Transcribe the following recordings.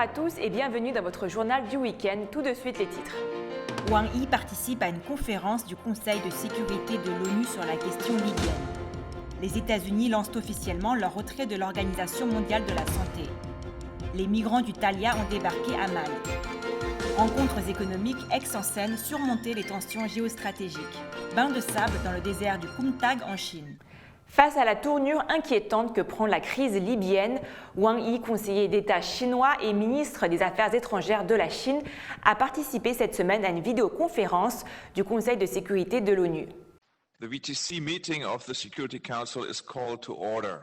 à tous et bienvenue dans votre journal du week-end. Tout de suite les titres. Wang Yi participe à une conférence du Conseil de sécurité de l'ONU sur la question libyenne. Les États-Unis lancent officiellement leur retrait de l'Organisation mondiale de la santé. Les migrants du Thalia ont débarqué à Malte. Rencontres économiques ex-en-scène surmonter les tensions géostratégiques. Bain de sable dans le désert du Kumtag en Chine. Face à la tournure inquiétante que prend la crise libyenne, Wang Yi, conseiller d'État chinois et ministre des Affaires étrangères de la Chine, a participé cette semaine à une vidéoconférence du Conseil de sécurité de l'ONU. The VTC meeting of the Security Council is called to order.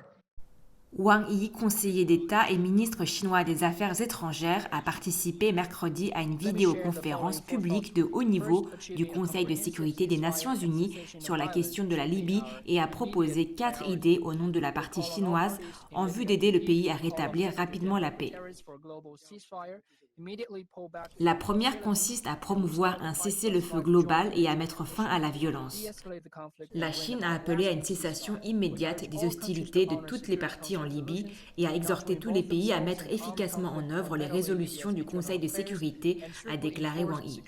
Wang Yi, conseiller d'État et ministre chinois des Affaires étrangères, a participé mercredi à une vidéoconférence publique de haut niveau du Conseil de sécurité des Nations Unies sur la question de la Libye et a proposé 4 idées au nom de la partie chinoise en vue d'aider le pays à rétablir rapidement la paix. La première consiste à promouvoir un cessez-le-feu global et à mettre fin à la violence. La Chine a appelé à une cessation immédiate des hostilités de toutes les parties en Libye et a exhorté tous les pays à mettre efficacement en œuvre les résolutions du Conseil de sécurité, a déclaré Wang Yi.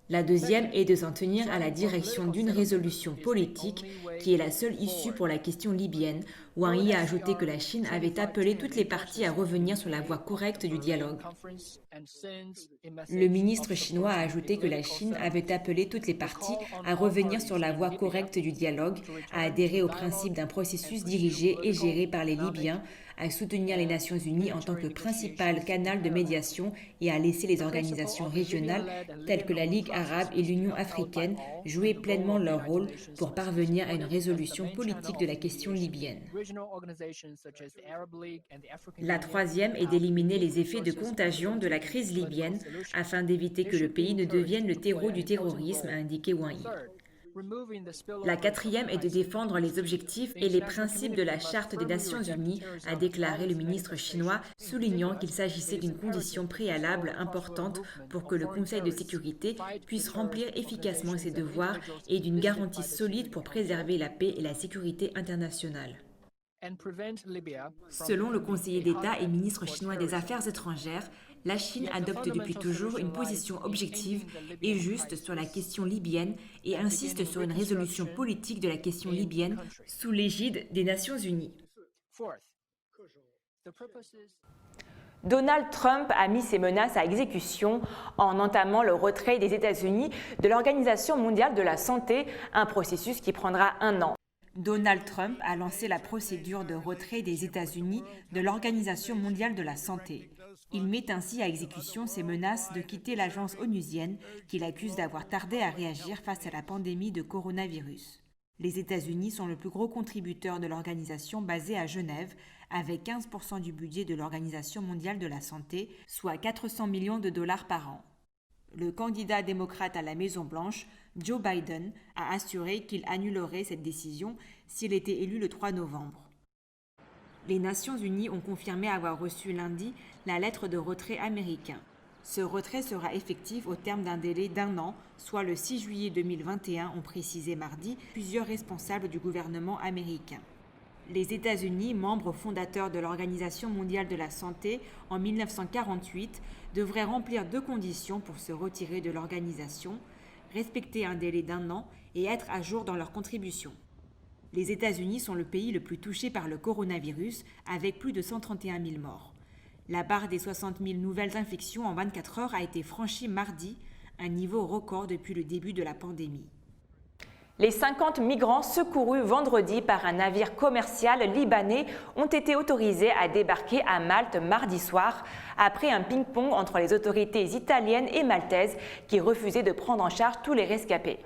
La deuxième est de s'en tenir à la direction d'une résolution politique qui est la seule issue pour la question libyenne. Wang Yi a ajouté que la Chine avait appelé toutes les parties à revenir sur la voie correcte du dialogue. Le ministre chinois a ajouté que la Chine avait appelé toutes les parties à revenir sur la voie correcte du dialogue, à adhérer au principe d'un processus dirigé et géré par les Libyens, à soutenir les Nations Unies en tant que principal canal de médiation et à laisser les organisations régionales telles que la Ligue arabe et l'Union africaine jouer pleinement leur rôle pour parvenir à une résolution politique de la question libyenne. La troisième est d'éliminer les effets de contagion de la crise libyenne afin d'éviter que le pays ne devienne le terreau du terrorisme, a indiqué Wang Yi. La quatrième est de défendre les objectifs et les principes de la Charte des Nations Unies, a déclaré le ministre chinois, soulignant qu'il s'agissait d'une condition préalable importante pour que le Conseil de sécurité puisse remplir efficacement ses devoirs et d'une garantie solide pour préserver la paix et la sécurité internationale. Selon le conseiller d'État et ministre chinois des Affaires étrangères, la Chine adopte depuis toujours une position objective et juste sur la question libyenne et insiste sur une résolution politique de la question libyenne sous l'égide des Nations Unies. Donald Trump a mis ses menaces à exécution en entamant le retrait des États-Unis de l'Organisation mondiale de la santé, un processus qui prendra 1 an. Donald Trump a lancé la procédure de retrait des États-Unis de l'Organisation mondiale de la santé. Il met ainsi à exécution ses menaces de quitter l'agence onusienne qu'il accuse d'avoir tardé à réagir face à la pandémie de coronavirus. Les États-Unis sont le plus gros contributeur de l'organisation basée à Genève, avec 15% du budget de l'Organisation mondiale de la santé, soit 400 millions de dollars par an. Le candidat démocrate à la Maison-Blanche, Joe Biden, a assuré qu'il annulerait cette décision s'il était élu le 3 novembre. Les Nations Unies ont confirmé avoir reçu lundi la lettre de retrait américain. Ce retrait sera effectif au terme d'un délai d'1 an, soit le 6 juillet 2021, ont précisé mardi plusieurs responsables du gouvernement américain. Les États-Unis, membres fondateurs de l'Organisation mondiale de la santé en 1948, devraient remplir 2 conditions pour se retirer de l'organisation, respecter un délai d'1 an et être à jour dans leurs contributions. Les États-Unis sont le pays le plus touché par le coronavirus, avec plus de 131 000 morts. La barre des 60 000 nouvelles infections en 24 heures a été franchie mardi, un niveau record depuis le début de la pandémie. Les 50 migrants secourus vendredi par un navire commercial libanais ont été autorisés à débarquer à Malte mardi soir après un ping-pong entre les autorités italiennes et maltaises qui refusaient de prendre en charge tous les rescapés.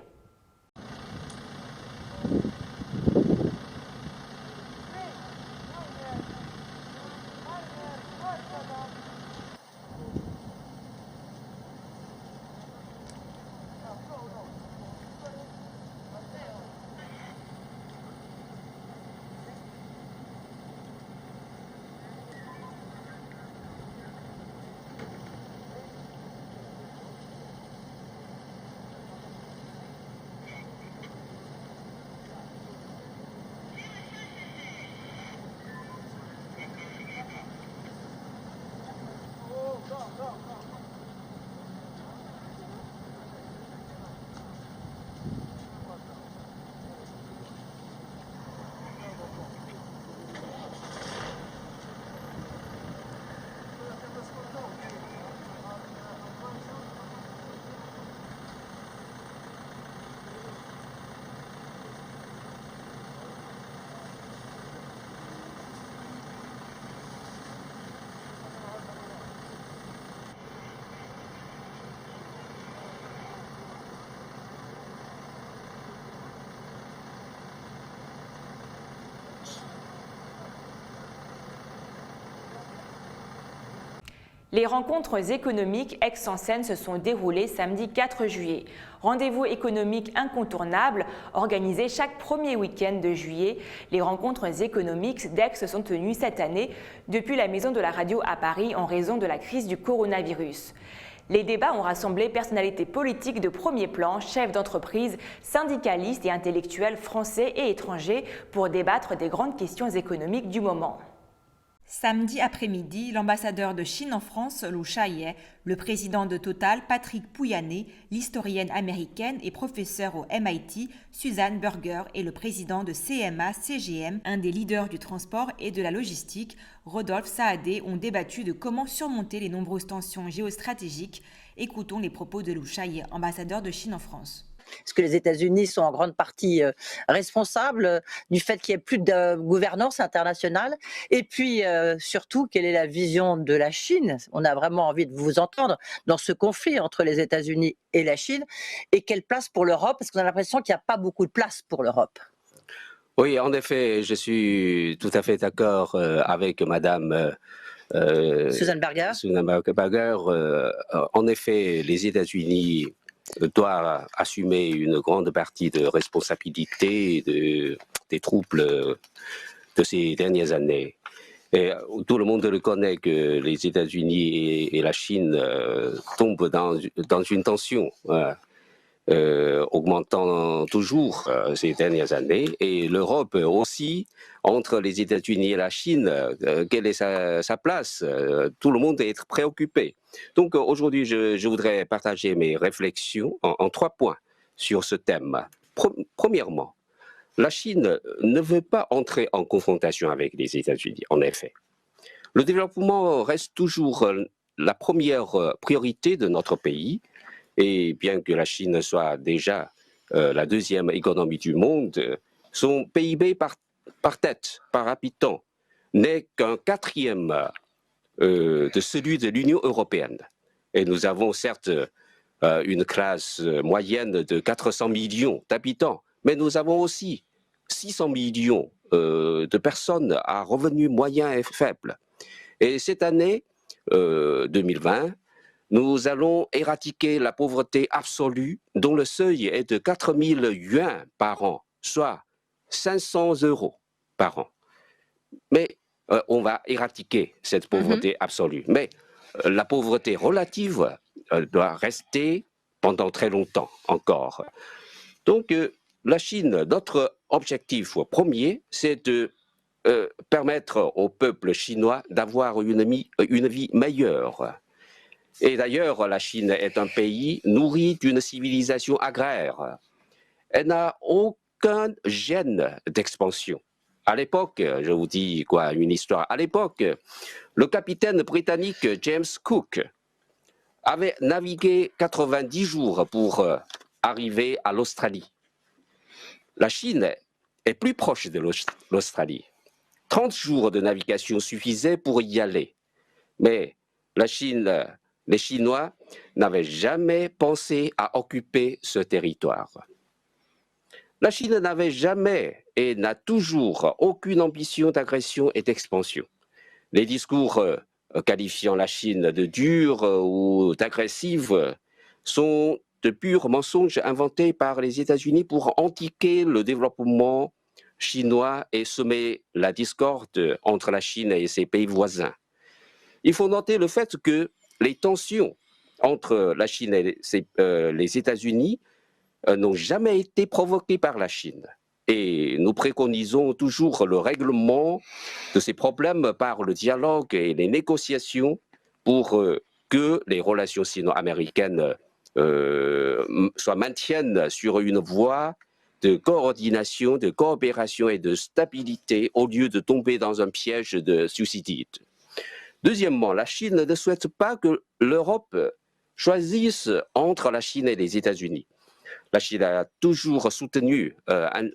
Les rencontres économiques Aix-en-Seine se sont déroulées samedi 4 juillet. Rendez-vous économiques incontournables organisés chaque premier week-end de juillet. Les rencontres économiques d'Aix se sont tenues cette année depuis la Maison de la Radio à Paris en raison de la crise du coronavirus. Les débats ont rassemblé personnalités politiques de premier plan, chefs d'entreprise, syndicalistes et intellectuels français et étrangers pour débattre des grandes questions économiques du moment. Samedi après-midi, l'ambassadeur de Chine en France, Lou Shaye, le président de Total, Patrick Pouyanné, l'historienne américaine et professeure au MIT, Suzanne Burger, et le président de CMA-CGM, un des leaders du transport et de la logistique, Rodolphe Saadé, ont débattu de comment surmonter les nombreuses tensions géostratégiques. Écoutons les propos de Lou Shaye, ambassadeur de Chine en France. Est-ce que les États-Unis sont en grande partie responsables du fait qu'il n'y ait plus de gouvernance internationale? Et puis, surtout, quelle est la vision de la Chine? On a vraiment envie de vous entendre dans ce conflit entre les États-Unis et la Chine. Et quelle place pour l'Europe? Parce qu'on a l'impression qu'il n'y a pas beaucoup de place pour l'Europe. Oui, en effet, je suis tout à fait d'accord avec Madame Suzanne Burger. En effet, les États-Unis doit assumer une grande partie de responsabilité des troubles de ces dernières années. Et tout le monde le connaît que les États-Unis et la Chine tombent dans une tension augmentant toujours ces dernières années. Et l'Europe aussi, entre les États-Unis et la Chine, quelle est sa place? Tout le monde est préoccupé. Donc aujourd'hui, je voudrais partager mes réflexions en 3 points sur ce thème. Premièrement, la Chine ne veut pas entrer en confrontation avec les États-Unis, en effet. Le développement reste toujours la première priorité de notre pays. Et bien que la Chine soit déjà la deuxième économie du monde, son PIB par tête, par habitant, n'est qu'un 4e de celui de l'Union européenne. Et nous avons certes une classe moyenne de 400 millions d'habitants, mais nous avons aussi 600 millions de personnes à revenus moyens et faibles. Et cette année 2020, nous allons éradiquer la pauvreté absolue dont le seuil est de 4 000 yuans par an, soit 500 € par an. Mais on va éradiquer cette pauvreté absolue. Mais la pauvreté relative doit rester pendant très longtemps encore. Donc la Chine, notre objectif premier, c'est de permettre au peuple chinois d'avoir une vie meilleure. Et d'ailleurs, la Chine est un pays nourri d'une civilisation agraire. Elle n'a aucun gène d'expansion. À l'époque, je vous dis une histoire. À l'époque, le capitaine britannique James Cook avait navigué 90 jours pour arriver à l'Australie. La Chine est plus proche de l'Australie. 30 jours de navigation suffisaient pour y aller. Mais la Chine, les Chinois n'avaient jamais pensé à occuper ce territoire. La Chine n'avait jamais et n'a toujours aucune ambition d'agression et d'expansion. Les discours qualifiant la Chine de dure ou d'agressive sont de purs mensonges inventés par les États-Unis pour antiquer le développement chinois et semer la discorde entre la Chine et ses pays voisins. Il faut noter le fait que les tensions entre la Chine et les États-Unis n'ont jamais été provoquées par la Chine. Et nous préconisons toujours le règlement de ces problèmes par le dialogue et les négociations pour que les relations sino-américaines maintiennent sur une voie de coordination, de coopération et de stabilité au lieu de tomber dans un piège de suicide. Deuxièmement, la Chine ne souhaite pas que l'Europe choisisse entre la Chine et les États-Unis. La Chine a toujours soutenu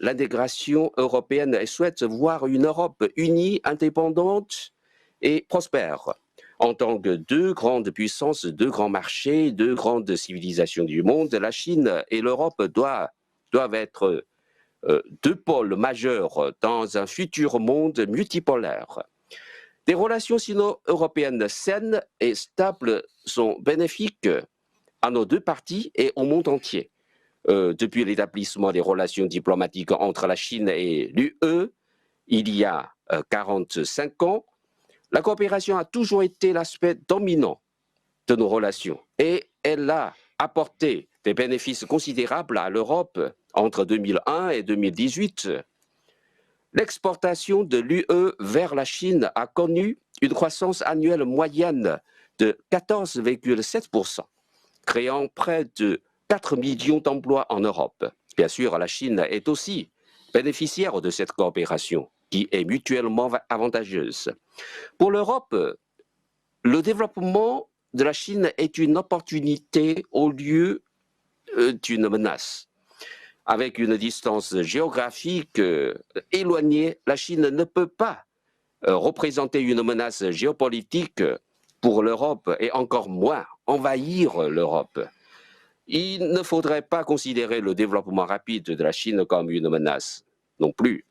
l'intégration européenne et souhaite voir une Europe unie, indépendante et prospère. En tant que 2 grandes puissances, 2 grands marchés, 2 grandes civilisations du monde, la Chine et l'Europe doivent être 2 pôles majeurs dans un futur monde multipolaire. Des relations sino-européennes saines et stables sont bénéfiques à nos deux parties et au monde entier. Depuis l'établissement des relations diplomatiques entre la Chine et l'UE, il y a 45 ans, la coopération a toujours été l'aspect dominant de nos relations et elle a apporté des bénéfices considérables à l'Europe entre 2001 et 2018. L'exportation de l'UE vers la Chine a connu une croissance annuelle moyenne de 14,7%, créant près de 4 millions d'emplois en Europe. Bien sûr, la Chine est aussi bénéficiaire de cette coopération qui est mutuellement avantageuse. Pour l'Europe, le développement de la Chine est une opportunité au lieu d'une menace. Avec une distance géographique éloignée, la Chine ne peut pas représenter une menace géopolitique pour l'Europe et encore moins envahir l'Europe. Il ne faudrait pas considérer le développement rapide de la Chine comme une menace non plus.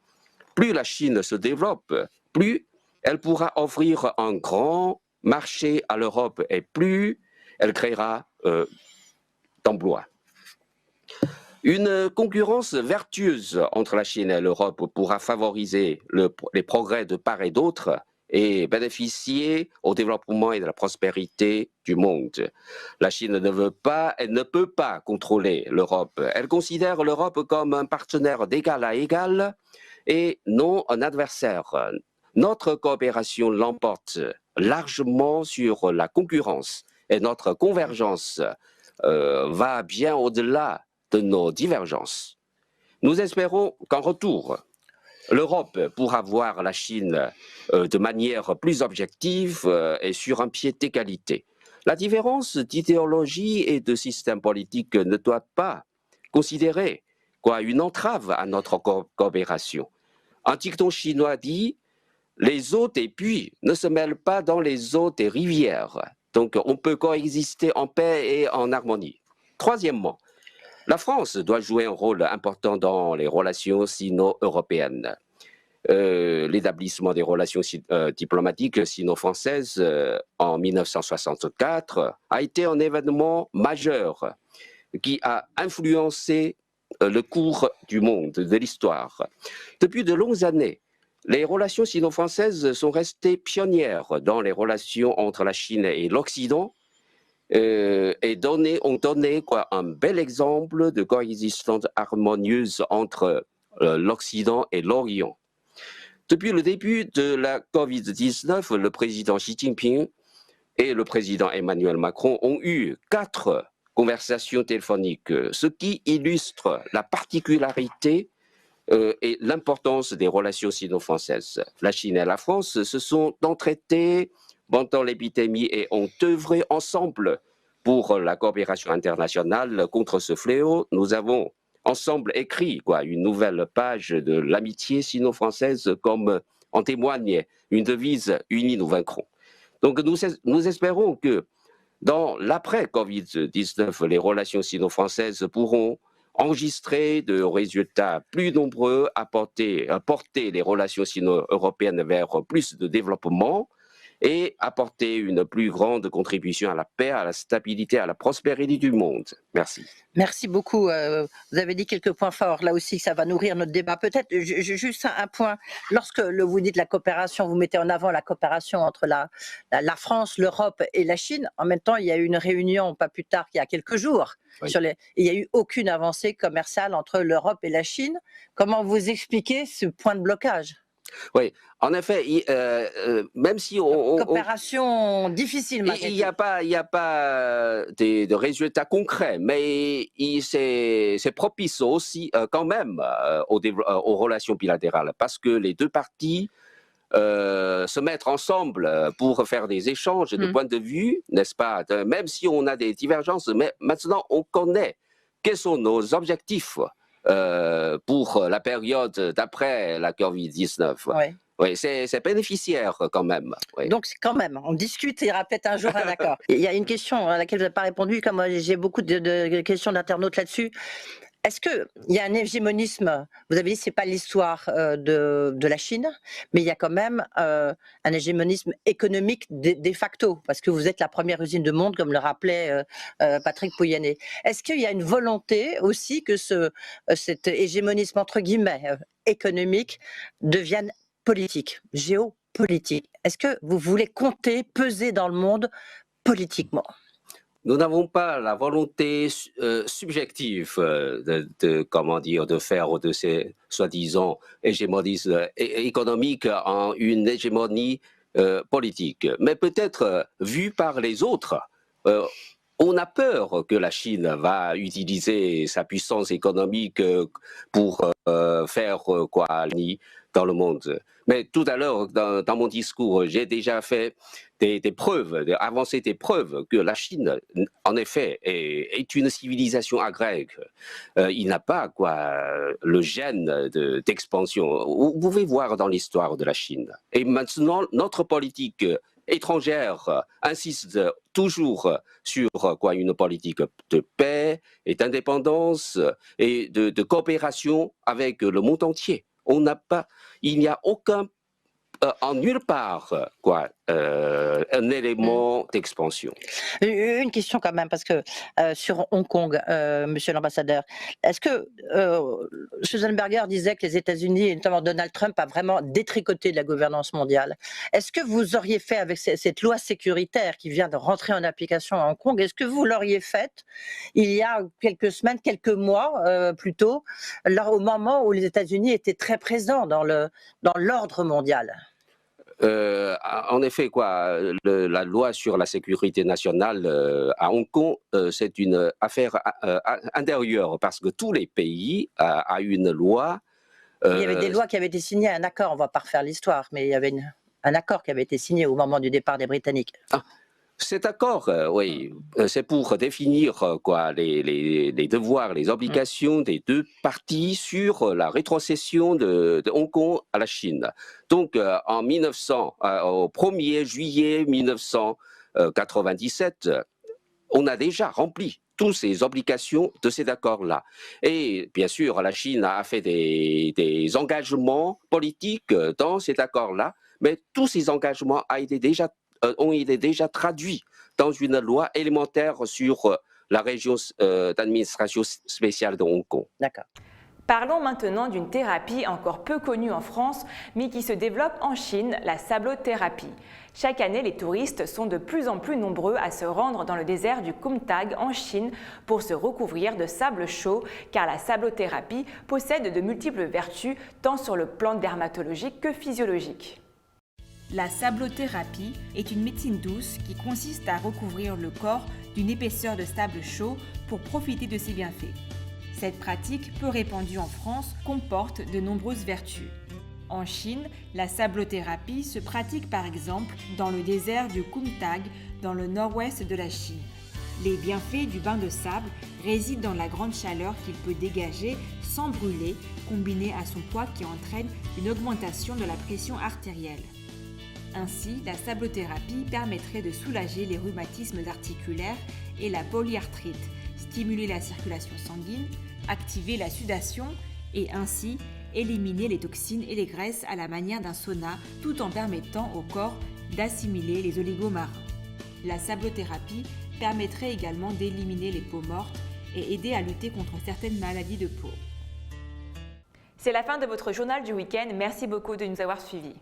Plus la Chine se développe, plus elle pourra offrir un grand marché à l'Europe et plus elle créera d'emplois. Une concurrence vertueuse entre la Chine et l'Europe pourra favoriser les progrès de part et d'autre et bénéficier au développement et de la prospérité du monde. La Chine ne veut pas et ne peut pas contrôler l'Europe. Elle considère l'Europe comme un partenaire d'égal à égal et non un adversaire. Notre coopération l'emporte largement sur la concurrence et notre convergence va bien au-delà de nos divergences. Nous espérons qu'en retour, l'Europe pourra voir la Chine de manière plus objective et sur un pied d'égalité. La différence d'idéologie et de système politique ne doit pas considérer une entrave à notre coopération. Un dicton chinois dit « Les eaux des puits ne se mêlent pas dans les eaux des rivières ». Donc on peut coexister en paix et en harmonie. Troisièmement, la France doit jouer un rôle important dans les relations sino-européennes. L'établissement des relations diplomatiques sino-françaises en 1964 a été un événement majeur qui a influencé le cours du monde, de l'histoire. Depuis de longues années, les relations sino-françaises sont restées pionnières dans les relations entre la Chine et l'Occident et ont donné un bel exemple de coexistence harmonieuse entre l'Occident et l'Orient. Depuis le début de la Covid-19, le président Xi Jinping et le président Emmanuel Macron ont eu 4 conversations téléphoniques, ce qui illustre la particularité et l'importance des relations sino-françaises. La Chine et la France se sont entraînées pendant l'épidémie et ont œuvré ensemble pour la coopération internationale contre ce fléau. Nous avons ensemble écrit une nouvelle page de l'amitié sino-française, comme en témoigne une devise « Unis nous vaincrons ». Donc nous espérons que dans l'après-Covid-19, les relations sino-françaises pourront enregistrer de résultats plus nombreux, porter les relations sino-européennes vers plus de développement et apporter une plus grande contribution à la paix, à la stabilité, à la prospérité du monde. Merci. Merci beaucoup. Vous avez dit quelques points forts. Là aussi, ça va nourrir notre débat. Peut-être juste un point. Lorsque vous dites la coopération, vous mettez en avant la coopération entre la France, l'Europe et la Chine. En même temps, il y a eu une réunion, pas plus tard qu'il y a quelques jours. Oui. Il n'y a eu aucune avancée commerciale entre l'Europe et la Chine. Comment vous expliquez ce point de blocage ? Oui, en effet, même si coopération difficile. Il n'y a pas de résultats concrets, mais c'est propice aussi quand même aux relations bilatérales, parce que les deux parties se mettent ensemble pour faire des échanges de points de vue, n'est-ce pas? Même si on a des divergences, mais maintenant on connaît quels sont nos objectifs. Pour la période d'après la Covid-19. Oui. Oui, c'est bénéficiaire quand même. Oui. Donc quand même, on discute et il y aura peut-être un jour un accord. Il y a une question à laquelle vous n'avez pas répondu, comme j'ai beaucoup de questions d'internautes là-dessus. Est-ce qu'il y a un hégémonisme? Vous avez dit que ce n'est pas l'histoire de la Chine, mais il y a quand même un hégémonisme économique de facto, parce que vous êtes la première usine du monde, comme le rappelait Patrick Pouyanné. Est-ce qu'il y a une volonté aussi que cet hégémonisme, entre guillemets, économique, devienne politique, géopolitique? Est-ce que vous voulez compter, peser dans le monde politiquement? Nous n'avons pas la volonté subjective de faire de ces soi-disant hégémonismes économiques en une hégémonie politique. Mais peut-être vu par les autres, on a peur que la Chine va utiliser sa puissance économique pour faire quoi dans le monde. Mais tout à l'heure, dans mon discours, j'ai déjà fait des preuves, avancé des preuves que la Chine, en effet, est une civilisation agraire. Il n'a pas le gène d'expansion. Vous pouvez voir dans l'histoire de la Chine. Et maintenant, notre politique étrangère insiste toujours sur une politique de paix et d'indépendance et de coopération avec le monde entier. Il n'y a aucun, en nulle part, un élément d'expansion. Une question quand même, parce que sur Hong Kong, monsieur l'ambassadeur, est-ce que Schellenberger disait que les États-Unis, et notamment Donald Trump, a vraiment détricoté de la gouvernance mondiale? Est-ce que vous auriez fait avec cette loi sécuritaire qui vient de rentrer en application à Hong Kong, est-ce que vous l'auriez faite il y a quelques semaines, quelques mois plutôt, au moment où les États-Unis étaient très présents dans l'ordre mondial? En effet, la loi sur la sécurité nationale à Hong Kong, c'est une affaire intérieure parce que tous les pays ont une loi. Il y avait des lois qui avaient été signées, un accord, on ne va pas refaire l'histoire, mais il y avait un accord qui avait été signé au moment du départ des Britanniques. Cet accord, oui, c'est pour définir les devoirs, les obligations des deux parties sur la rétrocession de Hong Kong à la Chine. Donc, au 1er juillet 1997, on a déjà rempli toutes ces obligations de cet accord-là. Et bien sûr, la Chine a fait des engagements politiques dans cet accord-là, mais tous ces engagements ont été déjà traduits dans une loi élémentaire sur la région d'administration spéciale de Hong Kong. D'accord. Parlons maintenant d'une thérapie encore peu connue en France, mais qui se développe en Chine, la sablothérapie. Chaque année, les touristes sont de plus en plus nombreux à se rendre dans le désert du Kumtag en Chine pour se recouvrir de sable chaud, car la sablothérapie possède de multiples vertus, tant sur le plan dermatologique que physiologique. La sablothérapie est une médecine douce qui consiste à recouvrir le corps d'une épaisseur de sable chaud pour profiter de ses bienfaits. Cette pratique, peu répandue en France, comporte de nombreuses vertus. En Chine, la sablothérapie se pratique par exemple dans le désert du Kumtag, dans le nord-ouest de la Chine. Les bienfaits du bain de sable résident dans la grande chaleur qu'il peut dégager sans brûler, combiné à son poids qui entraîne une augmentation de la pression artérielle. Ainsi, la sablothérapie permettrait de soulager les rhumatismes articulaires et la polyarthrite, stimuler la circulation sanguine, activer la sudation et ainsi éliminer les toxines et les graisses à la manière d'un sauna tout en permettant au corps d'assimiler les oligomarins. La sablothérapie permettrait également d'éliminer les peaux mortes et aider à lutter contre certaines maladies de peau. C'est la fin de votre journal du week-end. Merci beaucoup de nous avoir suivis.